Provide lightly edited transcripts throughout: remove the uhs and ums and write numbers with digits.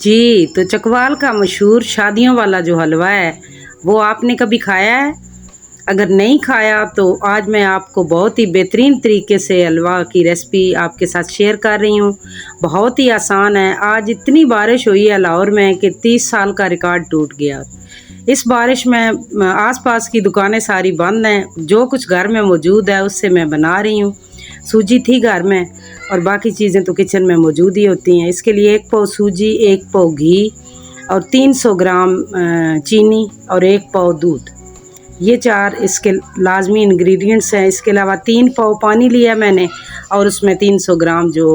जी, तो चकवाल का मशहूर शादियों वाला जो हलवा है वो आपने कभी खाया है? अगर नहीं खाया तो आज मैं आपको बहुत ही बेहतरीन तरीके से हलवा की रेसिपी आपके साथ शेयर कर रही हूँ। बहुत ही आसान है। आज इतनी बारिश हुई है लाहौर में कि 30 साल का रिकॉर्ड टूट गया। इस बारिश में आसपास की दुकानें सारी बंद हैं। जो कुछ घर में मौजूद है उससे मैं बना रही हूँ। सूजी थी घर में और बाकी चीज़ें तो किचन में मौजूद ही होती हैं। इसके लिए 1 पाव सूजी, 1 पाव घी और 300 ग्राम चीनी और 1 पाव दूध, ये 4 इसके लाजमी इंग्रेडिएंट्स हैं। इसके अलावा 3 पाव पानी लिया मैंने और उसमें 300 ग्राम जो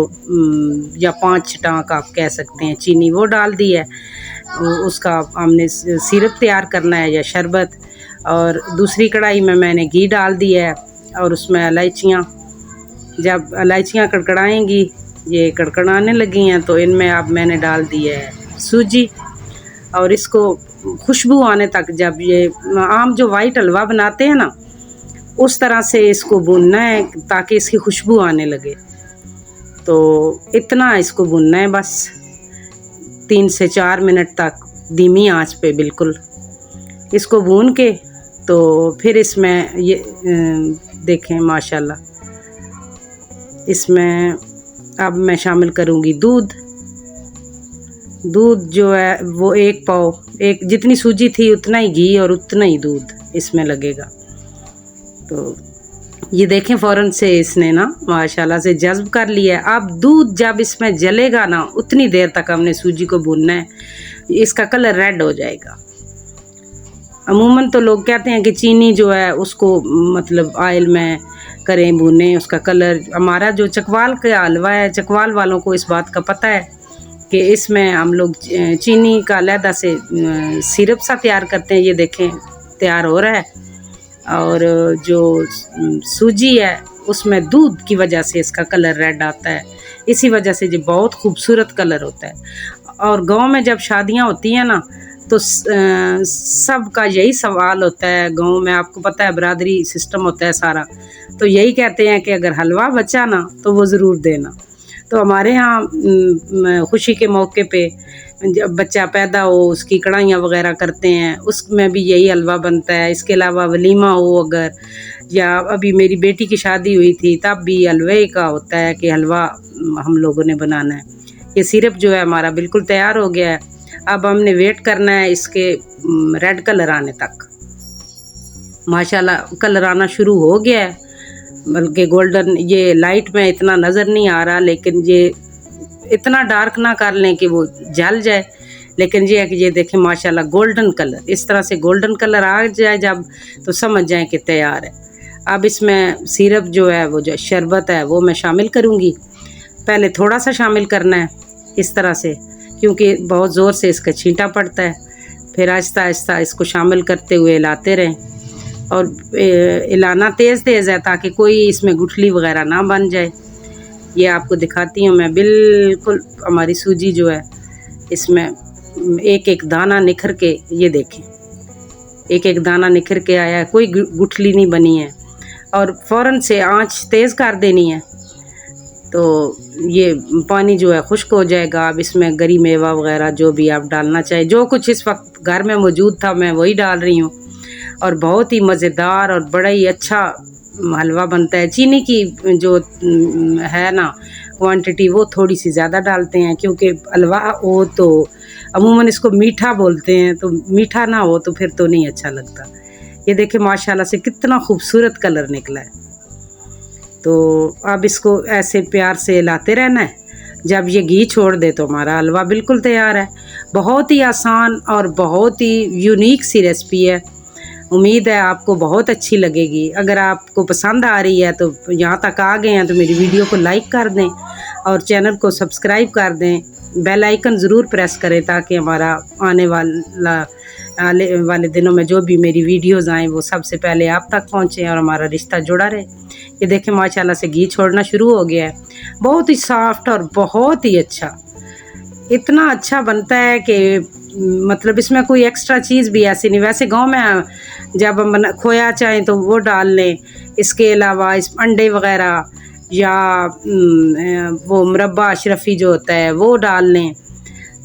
या 5 टाँक आप कह सकते हैं चीनी वो डाल दी है। उसका हमने सिरप तैयार करना है या शरबत। और दूसरी कढ़ाई में मैंने घी डाल दिया है और उसमें इलायचियाँ, जब इलायचियाँ कड़कड़ाएंगी, ये कड़कड़ाने लगी हैं तो इनमें अब मैंने डाल दिया है सूजी और इसको खुशबू आने तक, जब ये आम जो वाइट हलवा बनाते हैं ना उस तरह से इसको भूनना है ताकि इसकी खुशबू आने लगे। तो इतना इसको भूनना है बस 3 से 4 मिनट तक धीमी आंच पे बिल्कुल इसको भून के। तो फिर इसमें ये देखें माशाल्लाह, इसमें अब मैं शामिल करूँगी दूध। दूध जो है वो 1 पाव, जितनी सूजी थी उतना ही घी और उतना ही दूध इसमें लगेगा। तो ये देखें फ़ौरन से इसने ना माशाल्लाह से जज़्ब कर लिया है। अब दूध जब इसमें जलेगा ना उतनी देर तक हमने सूजी को भूनना है, इसका कलर रेड हो जाएगा। अमूमन तो लोग कहते हैं कि चीनी जो है उसको मतलब ऑयल में करें भूनें, उसका कलर। हमारा जो चकवाल का हलवा है, चकवाल वालों को इस बात का पता है कि इसमें हम लोग चीनी का अलहदा से सिरप सा तैयार करते हैं। ये देखें तैयार हो रहा है। और जो सूजी है उसमें दूध की वजह से इसका कलर रेड आता है, इसी वजह से ये बहुत खूबसूरत कलर होता है। और गांव में जब शादियां होती हैं ना तो सबका यही सवाल होता है। गांव में आपको पता है बरादरी सिस्टम होता है सारा, तो यही कहते हैं कि अगर हलवा बचा ना तो वो ज़रूर देना। तो हमारे यहाँ खुशी के मौके पे जब बच्चा पैदा हो उसकी कढ़ाइयाँ वगैरह करते हैं, उसमें भी यही हलवा बनता है। इसके अलावा वलीमा हो अगर, या अभी मेरी बेटी की शादी हुई थी तब भी हलवे का होता है कि हलवा हम लोगों ने बनाना है। ये सिरप जो है हमारा बिल्कुल तैयार हो गया है। अब हमने वेट करना है इसके रेड कलर आने तक। माशाल्लाह कलर आना शुरू हो गया है, बल्कि गोल्डन, ये लाइट में इतना नज़र नहीं आ रहा, लेकिन ये इतना डार्क ना कर लें कि वो जल जाए। लेकिन ये है कि ये देखें माशाल्लाह गोल्डन कलर, इस तरह से गोल्डन कलर आ जाए जब तो समझ जाएं कि तैयार है। अब इसमें सिरप जो है वो जो शरबत है वो मैं शामिल करूँगी। पहले थोड़ा सा शामिल करना है इस तरह से, क्योंकि बहुत ज़ोर से इसका छींटा पड़ता है। फिर आहिस्ता आहिस्ता इसको शामिल करते हुए हिलाते रहें और हिलाना तेज़ तेज़ है ताकि कोई इसमें गुठली वगैरह ना बन जाए। ये आपको दिखाती हूँ मैं। बिल्कुल हमारी सूजी जो है इसमें एक एक दाना निखर के, ये देखें एक एक दाना निखर के आया है, कोई गुठली नहीं बनी है। और फ़ौरन से आंच तेज़ कर देनी है तो ये पानी जो है खुश्क हो जाएगा। अब इसमें गरी मेवा वगैरह जो भी आप डालना चाहें, जो कुछ इस वक्त घर में मौजूद था मैं वही डाल रही हूँ। और बहुत ही मज़ेदार और बड़ा ही अच्छा हलवा बनता है। चीनी की जो है ना क्वांटिटी वो थोड़ी सी ज़्यादा डालते हैं, क्योंकि हलवा हो तो अमूमन इसको मीठा बोलते हैं, तो मीठा ना हो तो फिर तो नहीं अच्छा लगता। ये देखें माशाल्लाह से कितना खूबसूरत कलर निकला है। तो अब इसको ऐसे प्यार से हिलाते रहना है। जब ये घी छोड़ दे तो हमारा हलवा बिल्कुल तैयार है। बहुत ही आसान और बहुत ही यूनिक सी रेसिपी है। उम्मीद है आपको बहुत अच्छी लगेगी। अगर आपको पसंद आ रही है तो यहाँ तक आ गए हैं तो मेरी वीडियो को लाइक कर दें और चैनल को सब्सक्राइब कर दें। बेल आइकन ज़रूर प्रेस करें ताकि हमारा आने वाले दिनों में जो भी मेरी वीडियोज़ आएँ वो सबसे पहले आप तक पहुँचें और हमारा रिश्ता जुड़ा रहे। ये देखें माशाल्लाह से घी छोड़ना शुरू हो गया है। बहुत ही सॉफ्ट और बहुत ही अच्छा, इतना अच्छा बनता है कि मतलब इसमें कोई एक्स्ट्रा चीज़ भी ऐसी नहीं। वैसे गांव में जब हम खोया चाहें तो वो डाल लें, इसके अलावा इस अंडे वगैरह या वो मुरब्बा अशरफी जो होता है वो डाल लें।